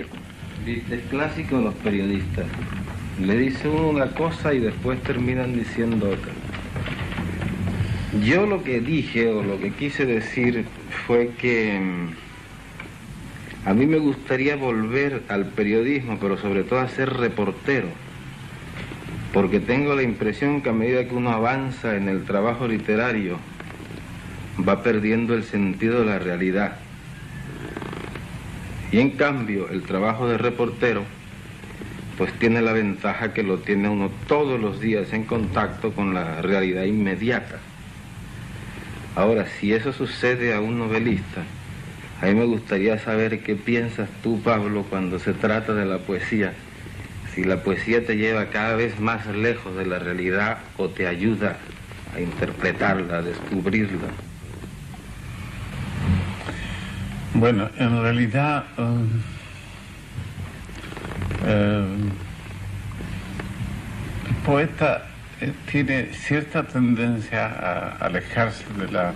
Gabriel. Es clásico de los periodistas. Le dice uno una cosa y después terminan diciendo otra. Yo lo que dije o lo que quise decir fue que a mí me gustaría volver al periodismo, pero sobre todo a ser reportero, porque tengo la impresión que a medida que uno avanza en el trabajo literario va perdiendo el sentido de la realidad. Y en cambio el trabajo de reportero pues tiene la ventaja que lo tiene uno todos los días en contacto con la realidad inmediata. Ahora, si eso sucede a un novelista, a mí me gustaría saber qué piensas tú, Pablo, cuando se trata de la poesía. Si la poesía te lleva cada vez más lejos de la realidad o te ayuda a interpretarla, a descubrirla. Bueno, en realidad el poeta tiene cierta tendencia a alejarse de la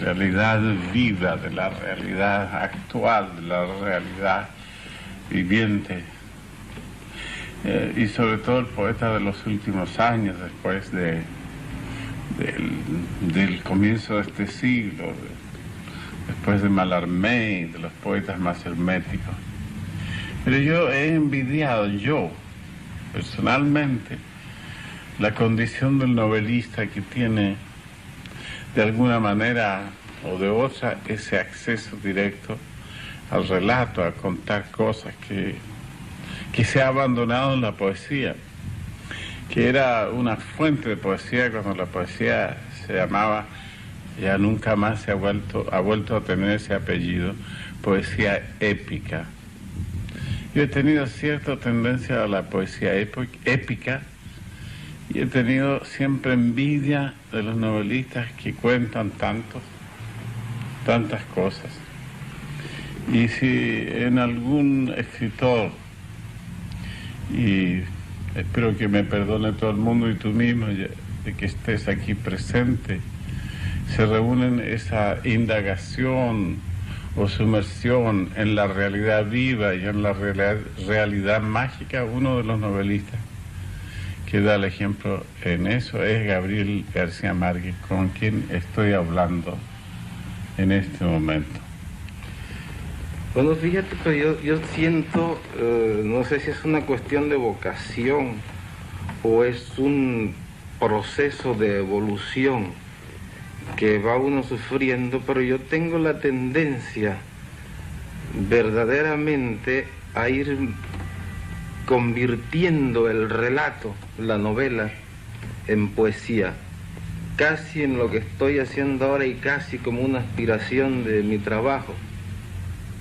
realidad viva, de la realidad actual, de la realidad viviente. Y sobre todo el poeta de los últimos años, después del comienzo de este siglo, después de Mallarmé, de los poetas más herméticos. Pero yo he envidiado, personalmente, la condición del novelista que tiene, de alguna manera o de otra, ese acceso directo al relato, a contar cosas que se ha abandonado en la poesía, que era una fuente de poesía cuando la poesía se llamaba, ya nunca más ha vuelto a tener ese apellido, poesía épica. Yo he tenido cierta tendencia a la poesía épica y he tenido siempre envidia de los novelistas que cuentan tantas cosas. Y si en algún escritor, y espero que me perdone todo el mundo y tú mismo de que estés aquí presente, se reúnen esa indagación o sumersión en la realidad viva y en la realidad mágica, uno de los novelistas que da el ejemplo en eso es Gabriel García Márquez, con quien estoy hablando en este momento. Bueno, fíjate, pero yo siento, no sé si es una cuestión de vocación o es un proceso de evolución que va uno sufriendo, pero yo tengo la tendencia verdaderamente a ir convirtiendo el relato, la novela, en poesía, casi en lo que estoy haciendo ahora y casi como una aspiración de mi trabajo,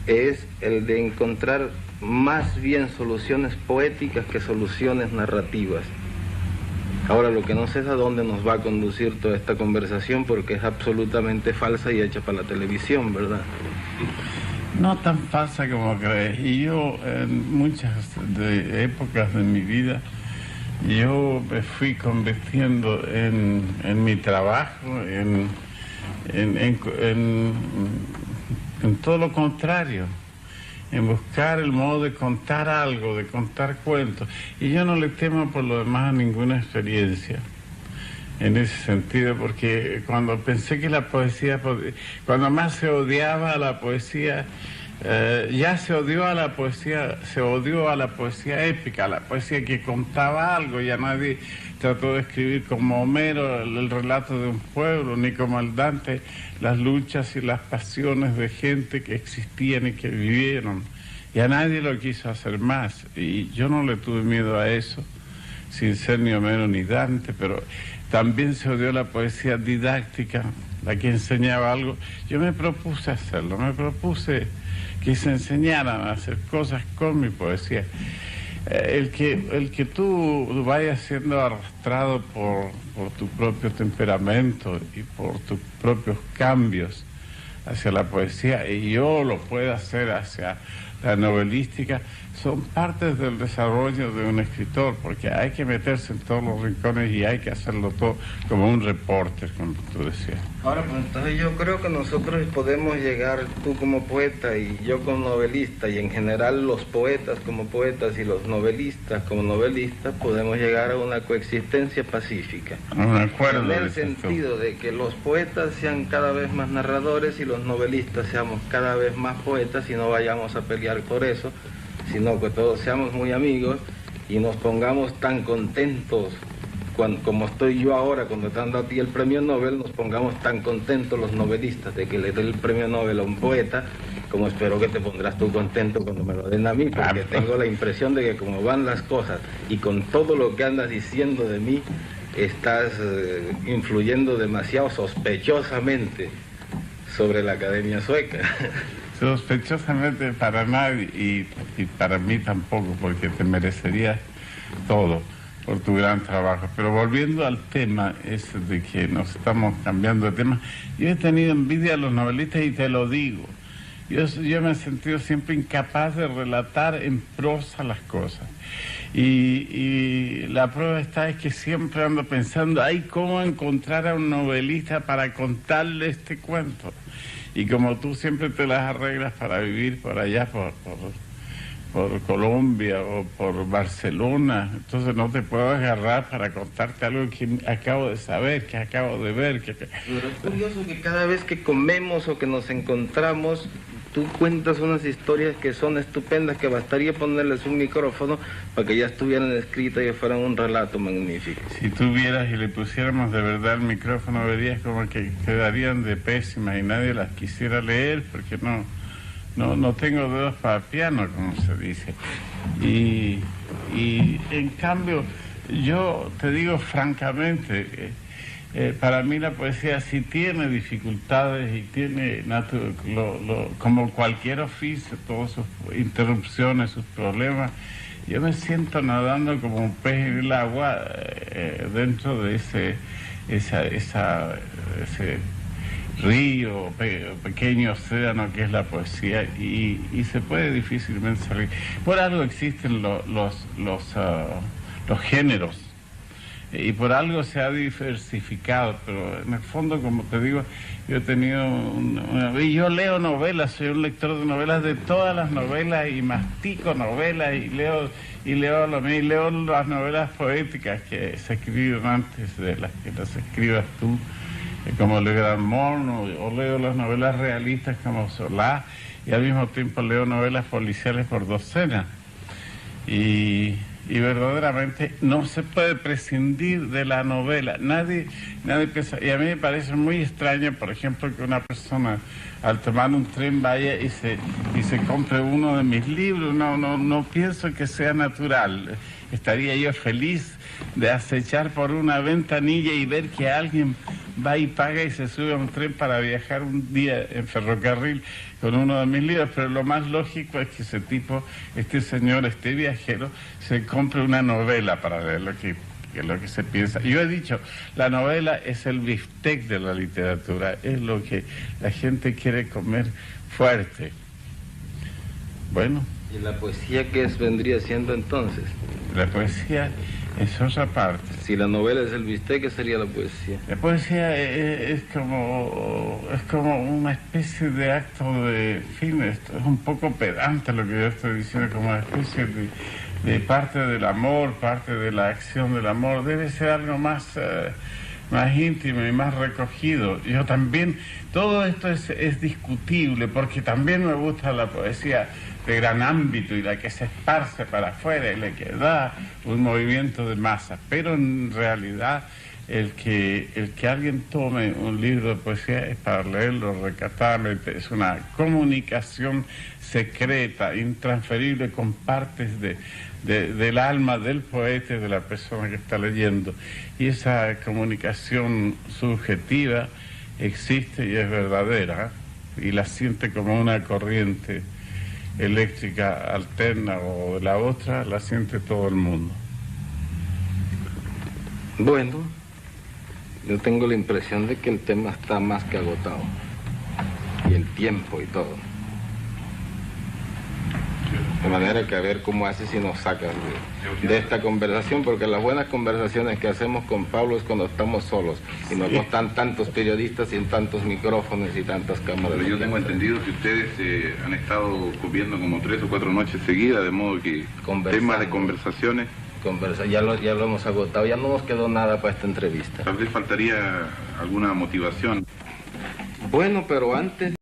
es el de encontrar más bien soluciones poéticas que soluciones narrativas. Ahora, lo que no sé es a dónde nos va a conducir toda esta conversación, porque es absolutamente falsa y hecha para la televisión, ¿verdad? No tan falsa como crees. Y yo, en muchas épocas de mi vida, yo me fui convirtiendo en mi trabajo, en todo lo contrario, en buscar el modo de contar algo, de contar cuentos. Y yo no le temo por lo demás a ninguna experiencia en ese sentido, porque cuando pensé que la poesía, cuando más se odiaba a la poesía, ya se odió a la poesía épica, a la poesía que contaba algo. Ya nadie trató de escribir como Homero el relato de un pueblo, ni como el Dante las luchas y las pasiones de gente que existían y que vivieron. Ya nadie lo quiso hacer más, y yo no le tuve miedo a eso, sin ser ni Homero ni Dante. Pero también se odió la poesía didáctica, la que enseñaba algo. Yo me propuse hacerlo, me propuse que se enseñaran a hacer cosas con mi poesía. El que tú vayas siendo arrastrado por tu propio temperamento y por tus propios cambios hacia la poesía, y yo lo pueda hacer hacia la novelística, son partes del desarrollo de un escritor, porque hay que meterse en todos los rincones y hay que hacerlo todo como un reporter, como tú decías. Ahora, pues entonces yo creo que nosotros podemos llegar, tú como poeta y yo como novelista, y en general los poetas como poetas y los novelistas como novelistas, podemos llegar a una coexistencia pacífica. Un acuerdo. En el sentido de que los poetas sean cada vez más narradores y los novelistas seamos cada vez más poetas y no vayamos a pelear por eso, sino que todos seamos muy amigos y nos pongamos tan contentos, como estoy yo ahora cuando te han dado a ti el premio Nobel, nos pongamos tan contentos los novelistas de que le dé el premio Nobel a un poeta, como espero que te pondrás tú contento cuando me lo den a mí, porque tengo la impresión de que como van las cosas y con todo lo que andas diciendo de mí, estás influyendo demasiado sospechosamente sobre la Academia Sueca. Sospechosamente para nadie y para mí tampoco, porque te merecerías todo por tu gran trabajo. Pero volviendo al tema ese de que nos estamos cambiando de tema, yo he tenido envidia a los novelistas y te lo digo. Yo me he sentido siempre incapaz de relatar en prosa las cosas. Y la prueba está es que siempre ando pensando, ay, ¿cómo encontrar a un novelista para contarle este cuento? Y como tú siempre te las arreglas para vivir por allá, por Colombia o por Barcelona, entonces no te puedo agarrar para contarte algo que acabo de saber, que acabo de ver. Pero es curioso que cada vez que comemos o que nos encontramos, tú cuentas unas historias que son estupendas, que bastaría ponerles un micrófono para que ya estuvieran escritas y fueran un relato magnífico. Si tú vieras y le pusiéramos de verdad el micrófono, verías como que quedarían de pésimas y nadie las quisiera leer, porque no tengo dedos para piano, como se dice. Y en cambio, yo te digo francamente, para mí la poesía sí tiene dificultades y tiene, como cualquier oficio, todas sus interrupciones, sus problemas. Yo me siento nadando como un pez en el agua dentro de ese río, pequeño océano que es la poesía, y se puede difícilmente salir. Por algo existen los géneros, y por algo se ha diversificado, pero en el fondo, como te digo, yo he tenido y yo leo novelas, soy un lector de novelas, de todas las novelas, y mastico novelas, y leo las novelas poéticas que se escribieron antes de las que las escribas tú, como Le Grand Monde, o leo las novelas realistas como Solá, y al mismo tiempo leo novelas policiales por docenas. Y verdaderamente no se puede prescindir de la novela. Nadie piensa, y a mí me parece muy extraño, por ejemplo, que una persona al tomar un tren vaya y se compre uno de mis libros. No pienso que sea natural. Estaría yo feliz de acechar por una ventanilla y ver que alguien va y paga y se sube a un tren para viajar un día en ferrocarril con uno de mis libros, pero lo más lógico es que este señor, este viajero, se compre una novela para ver lo que se piensa. Yo he dicho, la novela es el biftec de la literatura, es lo que la gente quiere comer fuerte. Bueno. ¿Y la poesía qué vendría siendo entonces? La poesía es otra parte. Si la novela es el bistec, ¿qué sería la poesía? La poesía es como una especie de acto de fin. Esto es un poco pedante lo que yo estoy diciendo, como una especie de parte del amor, parte de la acción del amor. Debe ser algo más íntimo y más recogido. Yo también, todo esto es discutible, porque también me gusta la poesía de gran ámbito y la que se esparce para afuera y la que da un movimiento de masa, pero en realidad el que alguien tome un libro de poesía es para leerlo recatadamente, es una comunicación secreta, intransferible, con partes del alma del poeta y de la persona que está leyendo, y esa comunicación subjetiva existe y es verdadera, y la siente como una corriente eléctrica alterna o la otra, la siente todo el mundo. Bueno, yo tengo la impresión de que el tema está más que agotado, y el tiempo y todo. Sí. De manera que a ver cómo haces si nos sacas de esta conversación, porque las buenas conversaciones que hacemos con Pablo es cuando estamos solos y no están tantos periodistas y tantos micrófonos y tantas cámaras. Pero yo tengo entendido que ustedes han estado comiendo como 3 o 4 noches seguidas, de modo que temas de conversaciones... Ya lo hemos agotado, ya no nos quedó nada para esta entrevista. Tal vez faltaría alguna motivación. Bueno, pero antes...